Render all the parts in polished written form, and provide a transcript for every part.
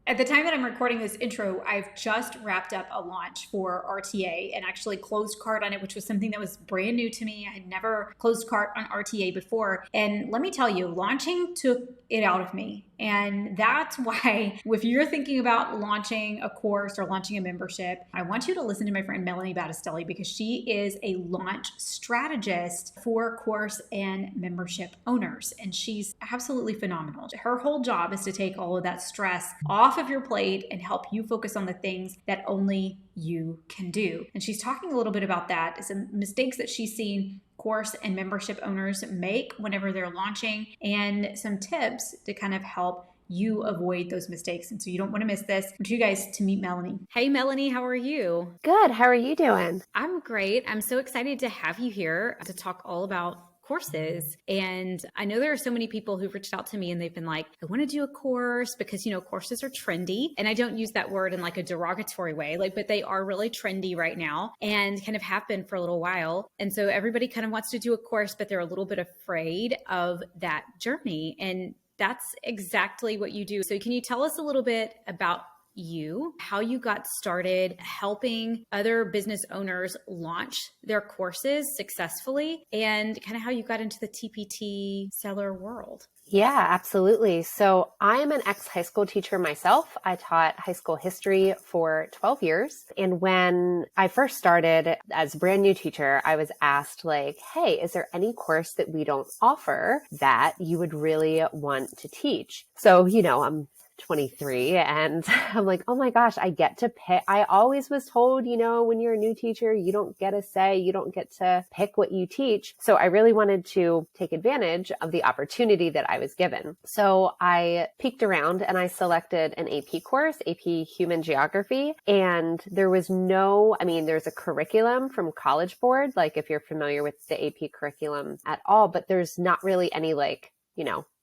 At the time that I'm recording this intro, I've just wrapped up a launch for RTA and actually closed cart on it, which was something that was brand new to me. I had never closed cart on RTA before. And let me tell you, launching took it out of me. And that's why, if you're thinking about launching a course or launching a membership, I want you to listen to my friend Melanie Batistelli because she is a launch strategist for course and membership owners. And she's absolutely phenomenal. Her whole job is to take all of that stress off of your plate and help you focus on the things that only you can do. And she's talking a little bit about that, some mistakes that she's seen course and membership owners make whenever they're launching, and some tips to kind of help you avoid those mistakes. And so you don't want to miss this. I want you guys to meet Melanie. Hey, Melanie, how are you? Good. How are you doing? I'm great. I'm so excited to have you here to talk all about courses. And I know there are so many people who've reached out to me and they've been like, I want to do a course because, courses are trendy. And I don't use that word in like a derogatory way, but they are really trendy right now and kind of have been for a little while. And so everybody kind of wants to do a course, but they're a little bit afraid of that journey. And that's exactly what you do. So can you tell us a little bit about you, how you got started helping other business owners launch their courses successfully, and kind of how you got into the TPT seller world? Yeah, absolutely. So I am an ex-high school teacher myself. I taught high school history for 12 years. And when I first started as a brand new teacher, I was asked hey, is there any course that we don't offer that you would really want to teach? So, I'm 23 and I'm like, oh my gosh, I get to pick. I always was told, when you're a new teacher, you don't get a say, you don't get to pick what you teach. So I really wanted to take advantage of the opportunity that I was given. So I peeked around and I selected an AP course, AP Human Geography. And there's a curriculum from College Board, if you're familiar with the AP curriculum at all, but there's not really any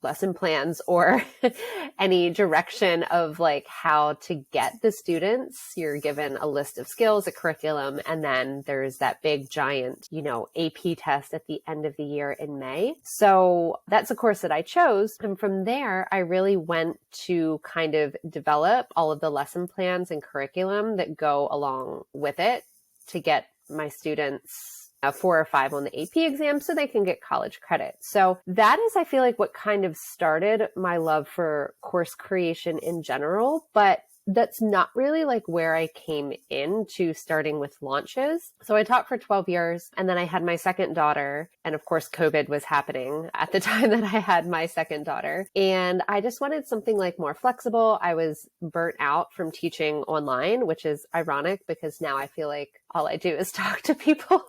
lesson plans or any direction of how to get the students. You're given a list of skills, a curriculum, and then there's that big giant, AP test at the end of the year in May. So that's a course that I chose. And from there, I really went to kind of develop all of the lesson plans and curriculum that go along with it to get my students 4 or 5 on the AP exam so they can get college credit. So that is, I feel like, what kind of started my love for course creation in general, but that's not really where I came into starting with launches. So I taught for 12 years and then I had my second daughter. And of course, COVID was happening at the time that I had my second daughter. And I just wanted something more flexible. I was burnt out from teaching online, which is ironic because now I feel like all I do is talk to people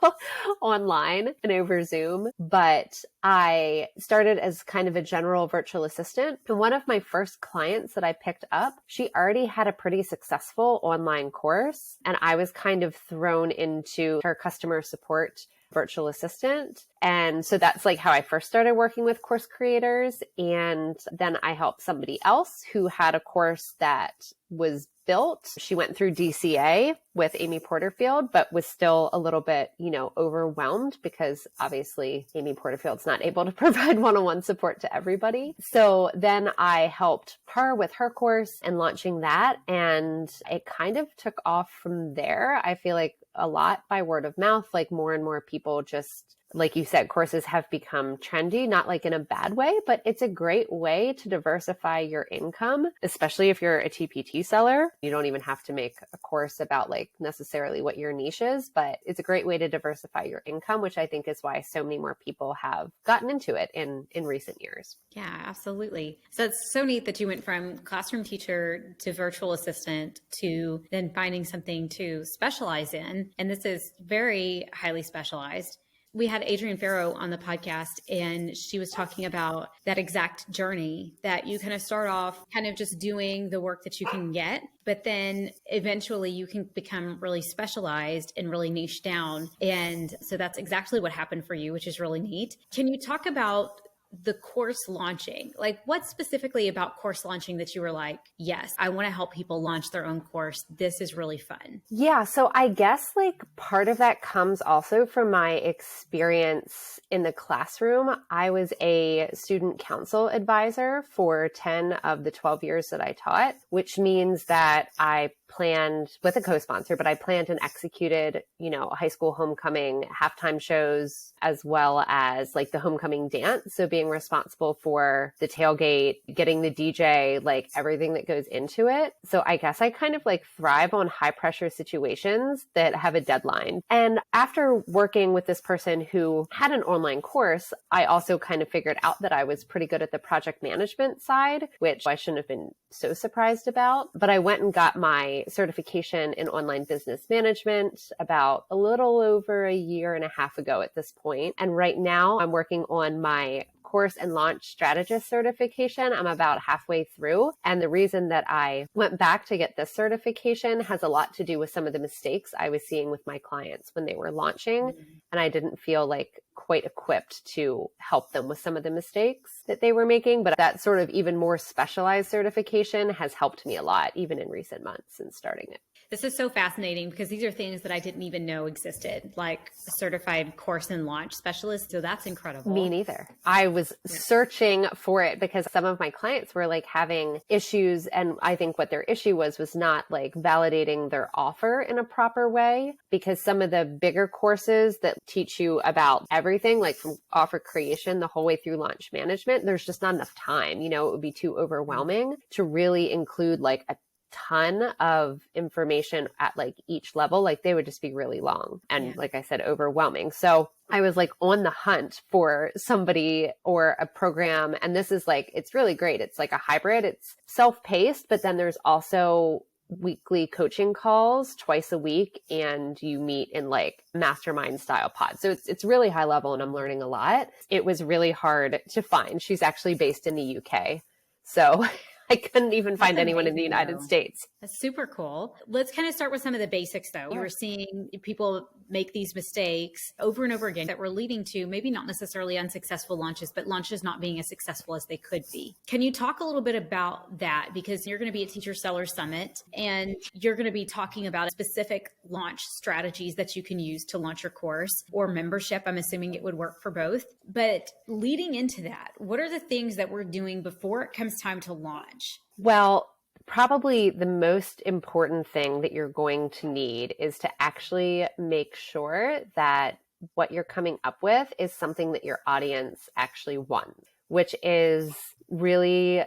online and over Zoom. But I started as kind of a general virtual assistant. And one of my first clients that I picked up, she already had a pretty successful online course. And I was kind of thrown into her customer support virtual assistant. And so that's how I first started working with course creators. And then I helped somebody else who had a course that was built. She went through DCA with Amy Porterfield, but was still a little bit, overwhelmed because obviously Amy Porterfield's not able to provide one-on-one support to everybody. So then I helped her with her course and launching that. And it kind of took off from there. I feel like a lot by word of mouth, more and more people just, like you said, courses have become trendy, not in a bad way, but it's a great way to diversify your income, especially if you're a TPT seller. You don't even have to make a course about necessarily what your niche is, but it's a great way to diversify your income, which I think is why so many more people have gotten into it in recent years. Yeah, absolutely. So it's so neat that you went from classroom teacher to virtual assistant to then finding something to specialize in. And this is very highly specialized. We had Adrienne Farrow on the podcast, and she was talking about that exact journey that you kind of start off kind of just doing the work that you can get, but then eventually you can become really specialized and really niche down. And so that's exactly what happened for you, which is really neat. Can you talk about the course launching? Like, what specifically about course launching that you were like, yes, I want to help people launch their own course. This is really fun. Yeah. So I guess like part of that comes also from my experience in the classroom. I was a student council advisor for 10 of the 12 years that I taught, which means that I planned with a co-sponsor, but I planned and executed, high school homecoming halftime shows, as well as like the homecoming dance. So being responsible for the tailgate, getting the DJ, like everything that goes into it. So I guess I kind of like thrive on high pressure situations that have a deadline. And after working with this person who had an online course, I also kind of figured out that I was pretty good at the project management side, which I shouldn't have been so surprised about. But I went and got my certification in online business management about a little over a year and a half ago at this point. And right now I'm working on my course and launch strategist certification. I'm about halfway through. And the reason that I went back to get this certification has a lot to do with some of the mistakes I was seeing with my clients when they were launching. And I didn't feel like quite equipped to help them with some of the mistakes that they were making. But that sort of even more specialized certification has helped me a lot, even in recent months since starting it. This is so fascinating because these are things that I didn't even know existed, like a certified course and launch specialist. So that's incredible. Me neither. I was searching for it because some of my clients were like having issues. And I think what their issue was not like validating their offer in a proper way, because some of the bigger courses that teach you about everything, like from offer creation the whole way through launch management, there's just not enough time. It would be too overwhelming to really include like a ton of information at like each level. Like they would just be really long and like I said, overwhelming. So I was like on the hunt for somebody or a program. And this is like, it's really great. It's like a hybrid. It's self-paced, but then there's also weekly coaching calls twice a week, and you meet in like mastermind style pods. So it's really high level and I'm learning a lot. It was really hard to find. She's actually based in the UK. So I couldn't even find anyone in the United States. That's super cool. Let's kind of start with some of the basics though. Yeah. We're seeing people make these mistakes over and over again that were leading to maybe not necessarily unsuccessful launches, but launches not being as successful as they could be. Can you talk a little bit about that? Because you're going to be at Teacher Seller Summit and you're going to be talking about specific launch strategies that you can use to launch your course or membership. I'm assuming it would work for both. But leading into that, what are the things that we're doing before it comes time to launch? Well, probably the most important thing that you're going to need is to actually make sure that what you're coming up with is something that your audience actually wants, which is really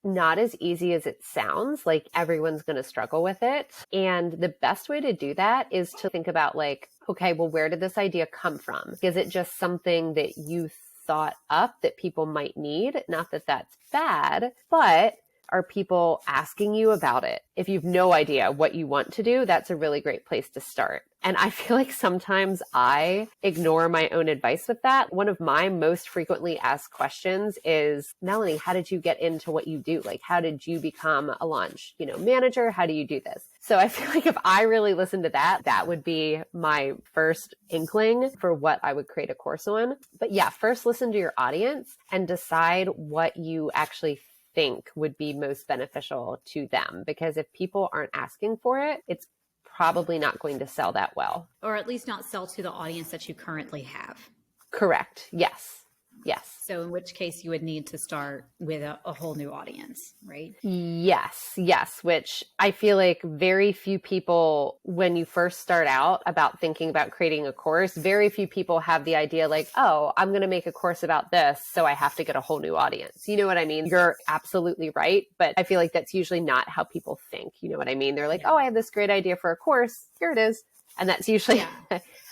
not as easy as it sounds. Like everyone's going to struggle with it. And the best way to do that is to think about like, okay, well, where did this idea come from? Is it just something that you thought up that people might need? Not that that's bad, but are people asking you about it? If you've no idea what you want to do, that's a really great place to start. And I feel like sometimes I ignore my own advice with that. One of my most frequently asked questions is, Melanie, how did you get into what you do? Like, how did you become a launch, manager? How do you do this? So I feel like if I really listened to that, that would be my first inkling for what I would create a course on. But yeah, first listen to your audience and decide what you actually think would be most beneficial to them. Because if people aren't asking for it, it's probably not going to sell that well. Or at least not sell to the audience that you currently have. Correct. Yes. Yes. So in which case you would need to start with a whole new audience, right? Yes. Yes. Which I feel like very few people, when you first start out about thinking about creating a course, very few people have the idea like, oh, I'm going to make a course about this, so I have to get a whole new audience. You know what I mean? You're absolutely right. But I feel like that's usually not how people think. You know what I mean? They're like, oh, I have this great idea for a course. Here it is. And that's usually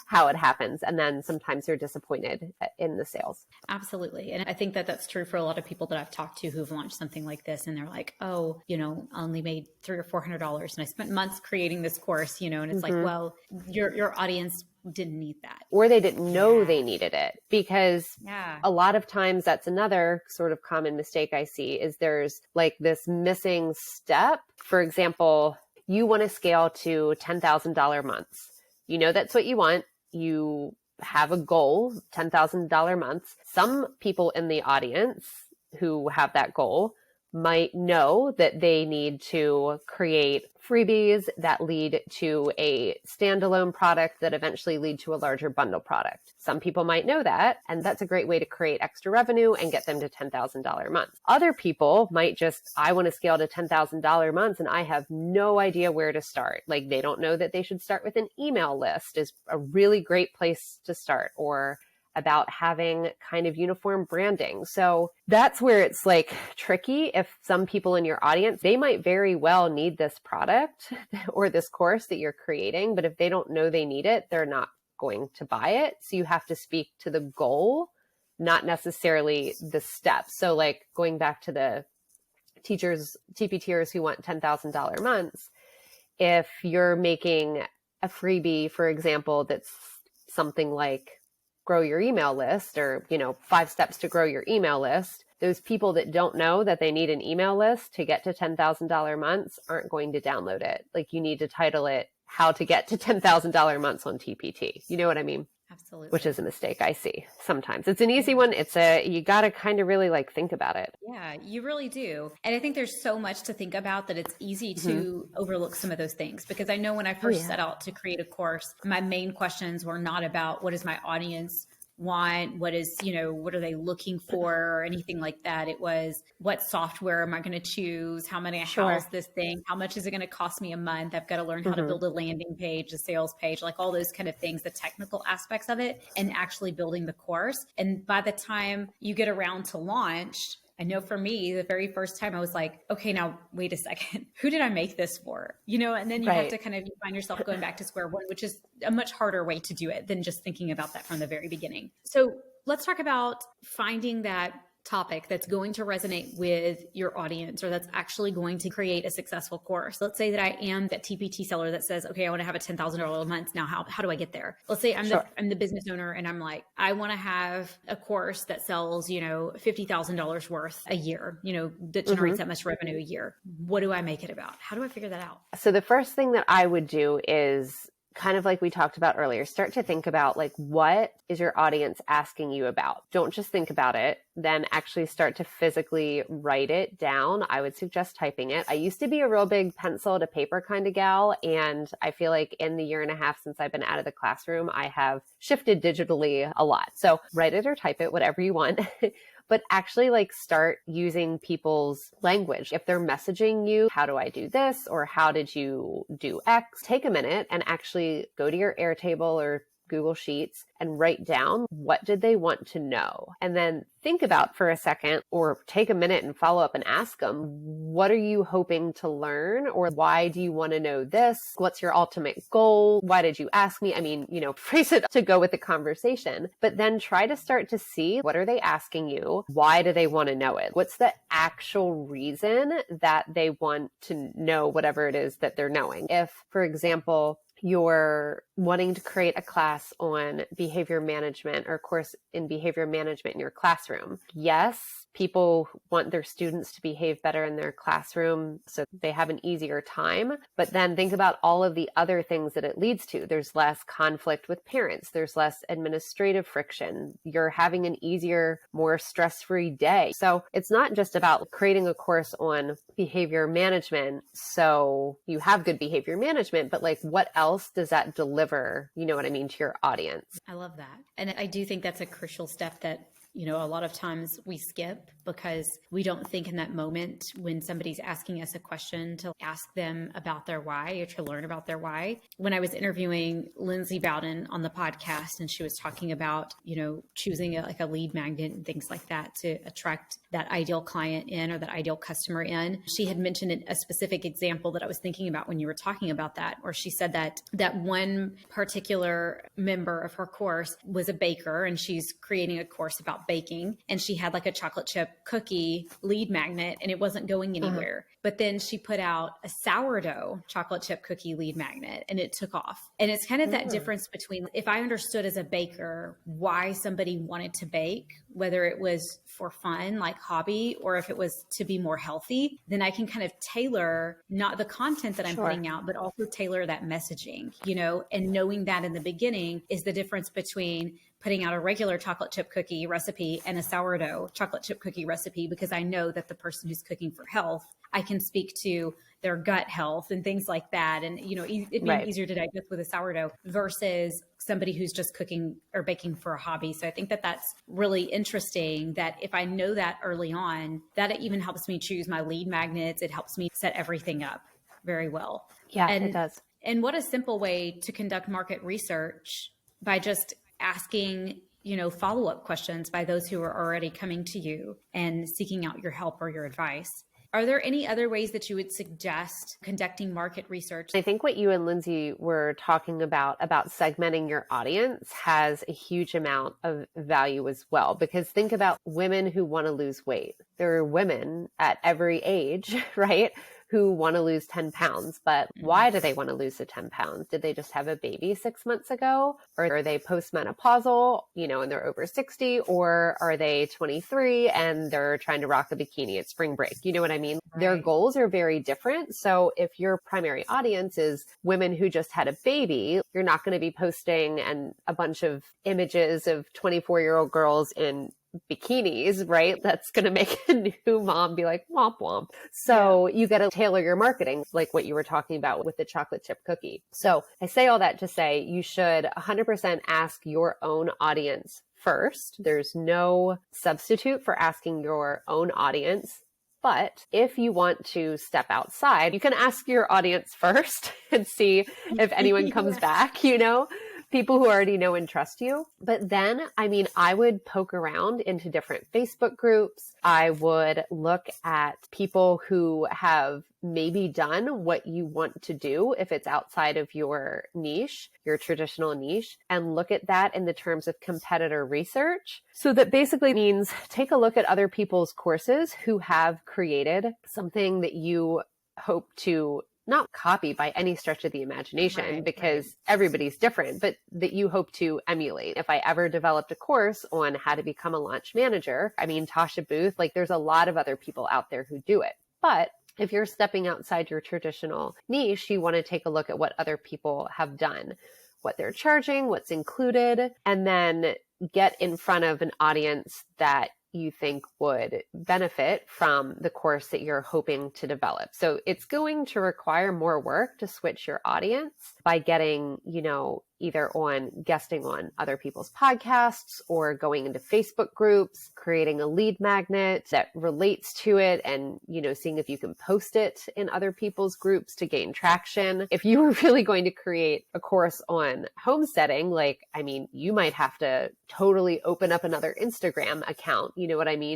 how it happens. And then sometimes they're disappointed in the sales. Absolutely. And I think that that's true for a lot of people that I've talked to who've launched something like this. And they're like, oh, I only made $300 or $400 and I spent months creating this course, and it's like, well, your audience didn't need that. Or they didn't know they needed it, because a lot of times that's another sort of common mistake I see is there's like this missing step. For example, you want to scale to $10,000 months. That's what you want. You have a goal, $10,000 months. Some people in the audience who have that goal might know that they need to create freebies that lead to a standalone product that eventually lead to a larger bundle product. Some people might know that, and that's a great way to create extra revenue and get them to $10,000 months. Other people might just, I want to scale to $10,000 months and I have no idea where to start. Like they don't know that they should start with an email list is a really great place to start, or about having kind of uniform branding. So that's where it's like tricky. If some people in your audience, they might very well need this product or this course that you're creating, but if they don't know they need it, they're not going to buy it. So you have to speak to the goal, not necessarily the steps. So like going back to the teachers, TPTers who want $10,000 months, if you're making a freebie, for example, that's something like grow your email list, or, 5 steps to grow your email list, those people that don't know that they need an email list to get to $10,000 months aren't going to download it. Like you need to title it how to get to $10,000 months on TPT. You know what I mean? Absolutely. Which is a mistake I see sometimes. It's an easy one. You got to kind of really like think about it. Yeah, you really do. And I think there's so much to think about that it's easy to overlook some of those things, because I know when I first set out to create a course, my main questions were not about what is my audience want, what is, what are they looking for or anything like that. It was, what software am I going to choose? How many house this thing? How much is it going to cost me a month? I've got to learn how to build a landing page, a sales page, like all those kind of things, the technical aspects of it, and actually building the course. And by the time you get around to launch, I know for me, the very first time I was like, okay, now wait a second, who did I make this for? And then you have to kind of find yourself going back to square one, which is a much harder way to do it than just thinking about that from the very beginning. So let's talk about finding that topic that's going to resonate with your audience, or that's actually going to create a successful course. Let's say that I am that TPT seller that says, okay, I want to have a $10,000 a month. Now, how do I get there? Let's say I'm the business owner and I'm like, I want to have a course that sells, $50,000 worth a year, that generates that much revenue a year. What do I make it about? How do I figure that out? So the first thing that I would do is kind of like we talked about earlier, start to think about like, what is your audience asking you about? Don't just think about it, then actually start to physically write it down. I would suggest typing it. I used to be a real big pencil to paper kind of gal. And I feel like in the 1.5 years since I've been out of the classroom, I have shifted digitally a lot. So write it or type it, whatever you want. But actually like start using people's language. If they're messaging you, how do I do this? Or how did you do X? Take a minute and actually go to your Airtable or Google Sheets and write down, what did they want to know? And then think about for a second, or take a minute and follow up and ask them, what are you hoping to learn? Or why do you want to know this? What's your ultimate goal? Why did you ask me? I mean, phrase it to go with the conversation, but then try to start to see, what are they asking you? Why do they want to know it? What's the actual reason that they want to know whatever it is that they're knowing? If, for example, you're wanting to create a class on behavior management or course in behavior management in your classroom. Yes, people want their students to behave better in their classroom so they have an easier time. But then think about all of the other things that it leads to. There's less conflict with parents. There's less administrative friction. You're having an easier, more stress-free day. So it's not just about creating a course on behavior management so you have good behavior management, but like, what else does that deliver, you know what I mean, to your audience? I love that. And I do think that's a crucial step that a lot of times we skip because we don't think in that moment when somebody's asking us a question to ask them about their why or to learn about their why. When I was interviewing Lindsay Bowden on the podcast, and she was talking about, choosing a lead magnet and things like that to attract that ideal client in or that ideal customer in, she had mentioned a specific example that I was thinking about when you were talking about that, where she said that one particular member of her course was a baker and she's creating a course about baking, and she had like a chocolate chip cookie lead magnet and it wasn't going anywhere. But then she put out a sourdough chocolate chip cookie lead magnet and it took off. And it's kind of that difference between if I understood as a baker why somebody wanted to bake, whether it was for fun, like hobby, or if it was to be more healthy, then I can kind of tailor not the content that I'm putting out, but also tailor that messaging, and knowing that in the beginning is the difference between putting out a regular chocolate chip cookie recipe and a sourdough chocolate chip cookie recipe, because I know that the person who's cooking for health, I can speak to their gut health and things like that. And, it being easier to digest with a sourdough versus somebody who's just cooking or baking for a hobby. So I think that that's really interesting that if I know that early on, that it even helps me choose my lead magnets. It helps me set everything up very well. Yeah, it does. And what a simple way to conduct market research by just asking, follow-up questions by those who are already coming to you and seeking out your help or your advice. Are there any other ways that you would suggest conducting market research? I think what you and Lindsay were talking about segmenting your audience has a huge amount of value as well, because think about women who want to lose weight. There are women at every age, right, who want to lose 10 pounds. But why do they want to lose the 10 pounds? Did they just have a baby 6 months ago? Or are they postmenopausal, and they're over 60? Or are they 23 and they're trying to rock a bikini at spring break? You know what I mean? Right. Their goals are very different. So if your primary audience is women who just had a baby, you're not going to be posting a bunch of images of 24-year-old girls in bikinis, right? That's going to make a new mom be like, womp womp. So you got to tailor your marketing, like what you were talking about with the chocolate chip cookie. So I say all that to say you should 100% ask your own audience first. There's no substitute for asking your own audience. But if you want to step outside, you can ask your audience first and see if anyone comes back, people who already know and trust you. But then, I would poke around into different Facebook groups. I would look at people who have maybe done what you want to do if it's outside of your niche, your traditional niche, and look at that in the terms of competitor research. So that basically means take a look at other people's courses who have created something that you hope to not copy by any stretch of the imagination, because everybody's different, but that you hope to emulate. If I ever developed a course on how to become a launch manager, Tasha Booth, there's a lot of other people out there who do it. But if you're stepping outside your traditional niche, you want to take a look at what other people have done, what they're charging, what's included, and then get in front of an audience that you think would benefit from the course that you're hoping to develop. So it's going to require more work to switch your audience by getting, either on guesting on other people's podcasts or going into Facebook groups, creating a lead magnet that relates to it and, seeing if you can post it in other people's groups to gain traction. If you were really going to create a course on homesteading, you might have to totally open up another Instagram account,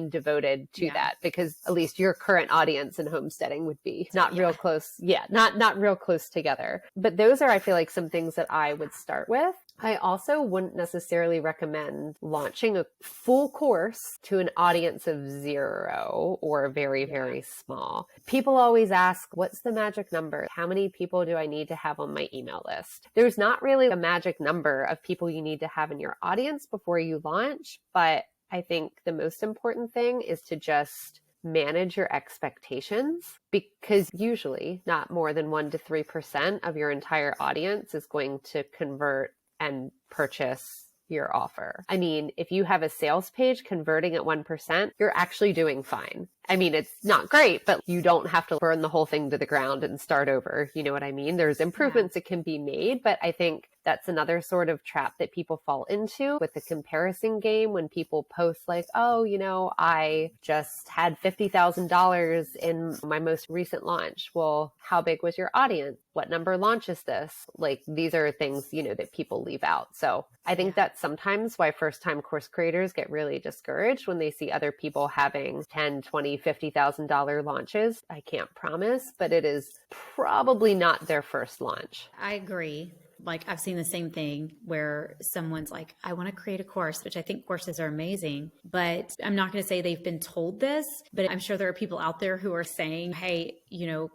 devoted to that, because at least your current audience in homesteading would be not real close. Yeah, not real close together. But those are, I feel like, some things that I would start with. I also wouldn't necessarily recommend launching a full course to an audience of 0 or very, very small. People always ask, what's the magic number? How many people do I need to have on my email list? There's not really a magic number of people you need to have in your audience before you launch, but I think the most important thing is to just manage your expectations, because usually not more than 1% to 3% of your entire audience is going to convert and purchase your offer. If you have a sales page converting at 1%, you're actually doing fine. It's not great, but you don't have to burn the whole thing to the ground and start over. You know what I mean? There's improvements that can be made, but I think that's another sort of trap that people fall into with the comparison game when people post I just had $50,000 in my most recent launch. Well, how big was your audience? What number launch is this? These are things, that people leave out. So I think that's sometimes why first-time course creators get really discouraged when they see other people having 10, 20, $50,000 launches. I can't promise, but it is probably not their first launch. I agree. like I've seen the same thing where someone's like, I want to create a course, which I think courses are amazing, but I'm not going to say they've been told this, but I'm sure there are people out there who are saying, hey,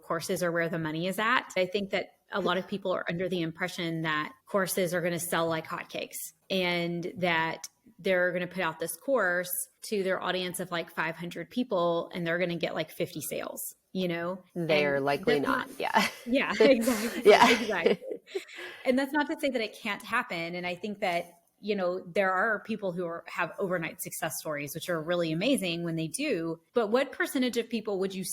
courses are where the money is at. I think that a lot of people are under the impression that courses are going to sell like hotcakes and that they're going to put out this course to their audience of like 500 people and they're going to get like 50 sales, They're and likely not. Yeah. Yeah, exactly. Yeah. Exactly. And that's not to say that it can't happen. And I think that, there are people who have overnight success stories, which are really amazing when they do. But what percentage of people would you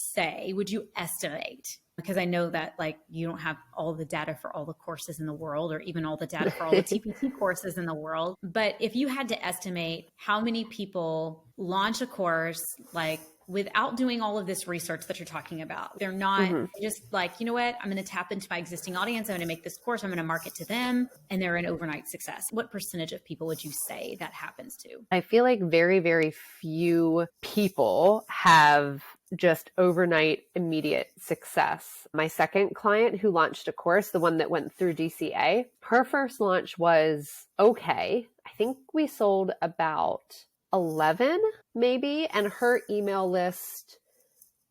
estimate? Because I know that like you don't have all the data for all the courses in the world or even all the data for all the TPT courses in the world. But if you had to estimate how many people launch a course like without doing all of this research that you're talking about, they're not just like, you know what, I'm going to tap into my existing audience. I'm going to make this course. I'm going to market to them and they're an overnight success. What percentage of people would you say that happens to? I feel like very, very few people have just overnight immediate success. My second client who launched a course, the one that went through DCA, her first launch was okay. I think we sold about 11 maybe, and her email list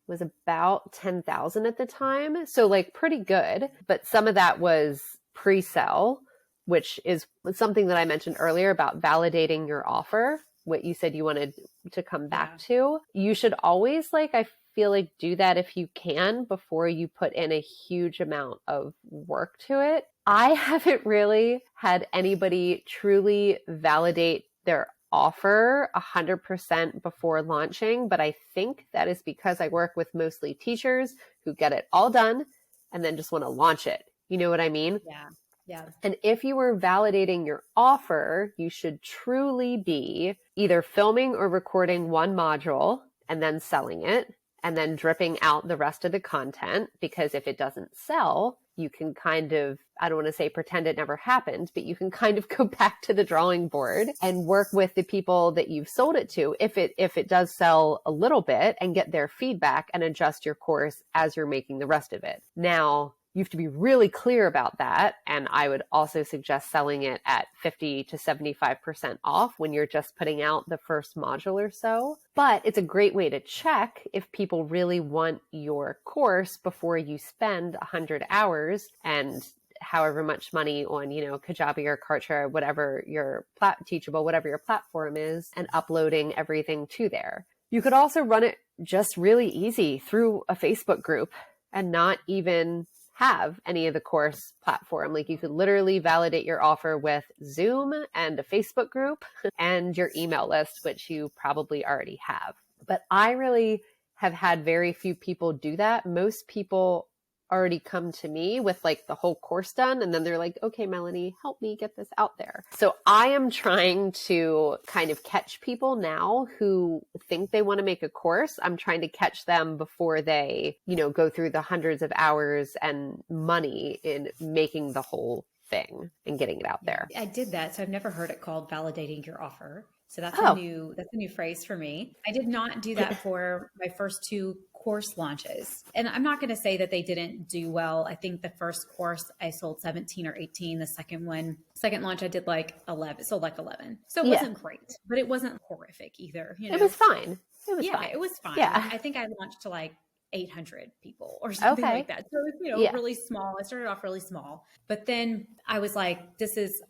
was about 10,000 at the time. So like pretty good, but some of that was pre-sell, which is something that I mentioned earlier about validating your offer, what you said you wanted to come back to. You should always I feel like do that if you can before you put in a huge amount of work to it. I haven't really had anybody truly validate their offer 100% before launching, but I think that is because I work with mostly teachers who get it all done and then just want to launch it. You know what I mean? Yeah. Yeah. And if you were validating your offer, you should truly be either filming or recording one module and then selling it and then dripping out the rest of the content, because if it doesn't sell, you can kind of, I don't want to say pretend it never happened, but you can kind of go back to the drawing board and work with the people that you've sold it to, if it does sell a little bit, and get their feedback and adjust your course as you're making the rest of it. Now, you have to be really clear about that. And I would also suggest selling it at 50 to 75% off when you're just putting out the first module or so. But it's a great way to check if people really want your course before you spend 100 hours and however much money on, Kajabi or Kartra, whatever your Teachable, whatever your platform is, and uploading everything to there. You could also run it just really easy through a Facebook group and not even have any of the course platform. Like you could literally validate your offer with Zoom and a Facebook group and your email list, which you probably already have. But I really have had very few people do that. Most people already come to me with the whole course done. And then they're like, okay, Melanie, help me get this out there. So I am trying to kind of catch people now who think they want to make a course. I'm trying to catch them before they, go through the hundreds of hours and money in making the whole thing and getting it out there. I did that. So I've never heard it called validating your offer. So that's a new phrase for me. I did not do that for my first two course launches. And I'm not going to say that they didn't do well. I think the first course I sold 17 or 18. The second launch I did 11, sold 11. So it wasn't great, but it wasn't horrific either. It was fine. It was fine. Yeah. I think I launched to 800 people or something like that. So it was, really small. I started off really small, but then I was like, this is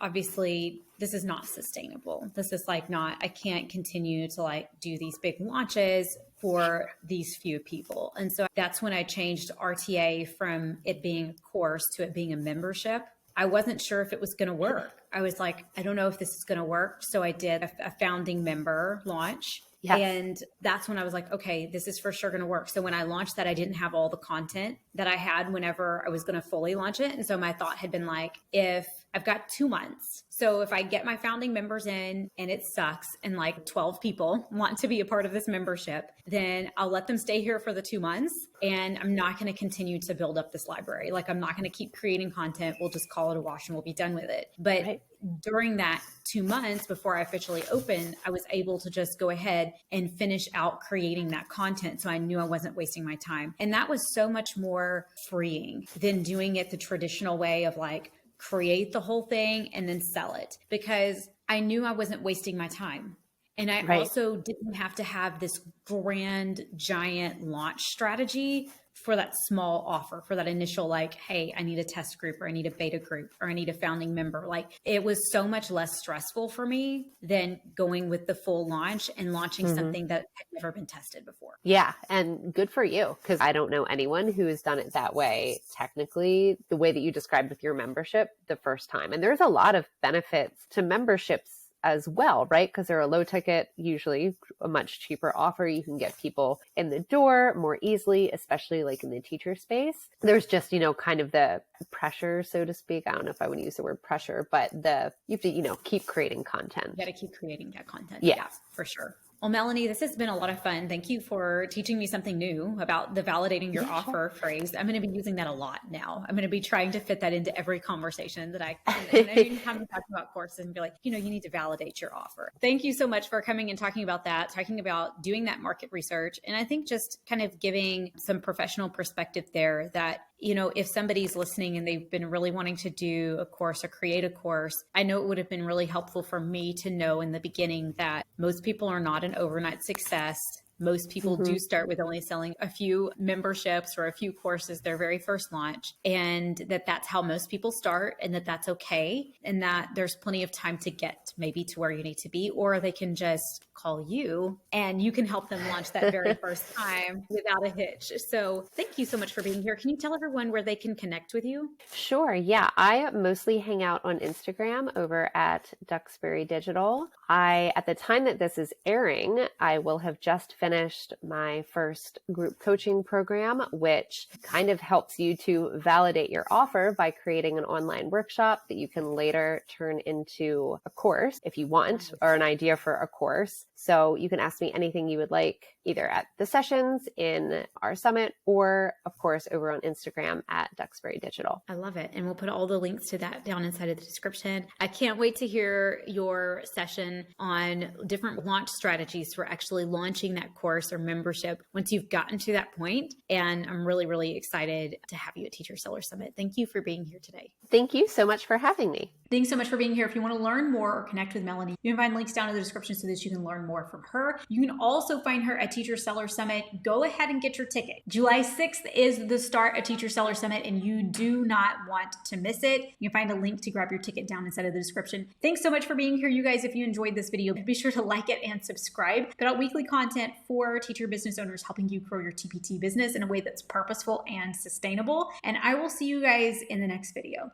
not sustainable. This is I can't continue to do these big launches for these few people. And so that's when I changed RTA from it being a course to it being a membership. I wasn't sure if it was going to work. I was like, I don't know if this is going to work. So I did a founding member launch. Yes. And that's when I was like, okay, this is for sure going to work. So when I launched that, I didn't have all the content that I had whenever I was going to fully launch it. And so my thought had been if I've got 2 months, so if I get my founding members in and it sucks and 12 people want to be a part of this membership, then I'll let them stay here for the 2 months. And I'm not going to continue to build up this library. I'm not going to keep creating content. We'll just call it a wash and we'll be done with it. But during that 2 months before I officially opened, I was able to just go ahead and finish out creating that content. So I knew I wasn't wasting my time. And that was so much more freeing than doing it the traditional way of create the whole thing, and then sell it, because I knew I wasn't wasting my time. And I Right. also didn't have to have this grand, giant launch strategy for that small offer, for that initial, like, hey, I need a test group, or I need a beta group, or I need a founding member. Like, it was so much less stressful for me than going with the full launch and launching Mhm. something that had never been tested before. Yeah, and good for you, because I don't know anyone who has done it that way, technically, the way that you described with your membership the first time. And there's a lot of benefits to memberships as well, right? Because they're a low ticket, usually a much cheaper offer. You can get people in the door more easily, especially like in the teacher space. There's just, kind of the pressure, so to speak. I don't know if I want to use the word pressure, but you have to, keep creating content. You got to keep creating that content. Yeah. Yeah, for sure. Well, Melanie, this has been a lot of fun. Thank you for teaching me something new about the validating your offer phrase. I'm going to be using that a lot now. I'm going to be trying to fit that into every conversation that anytime we talk about courses, and be like, you need to validate your offer. Thank you so much for coming and talking about that, talking about doing that market research. And I think just kind of giving some professional perspective there, that if somebody's listening and they've been really wanting to do a course or create a course, I know it would have been really helpful for me to know in the beginning that most people are not an overnight success. Most people do start with only selling a few memberships or a few courses their very first launch, and that's how most people start, and that's okay, and that there's plenty of time to get maybe to where you need to be, or they can just call you and you can help them launch that very first time without a hitch. So thank you so much for being here. Can you tell everyone where they can connect with you? Sure. Yeah. I mostly hang out on Instagram over at Duxbury Digital. At the time that this is airing, I will have just finished my first group coaching program, which kind of helps you to validate your offer by creating an online workshop that you can later turn into a course if you want, or an idea for a course. So you can ask me anything you would like, either at the sessions in our summit, or of course over on Instagram at Duxbury Digital. I love it. And we'll put all the links to that down inside of the description. I can't wait to hear your session on different launch strategies for actually launching that course or membership once you've gotten to that point. And I'm really, really excited to have you at Teacher Seller Summit. Thank you for being here today. Thank you so much for having me. Thanks so much for being here. If you want to learn more or connect with Melanie, you can find links down in the description so that you can learn more from her. You can also find her at Teacher Seller Summit. Go ahead and get your ticket. July 6th is the start of Teacher Seller Summit, and you do not want to miss it. You can find a link to grab your ticket down inside of the description. Thanks so much for being here, you guys. If you enjoyed this video, be sure to like it and subscribe. Put out weekly content for teacher business owners, helping you grow your TPT business in a way that's purposeful and sustainable. And I will see you guys in the next video.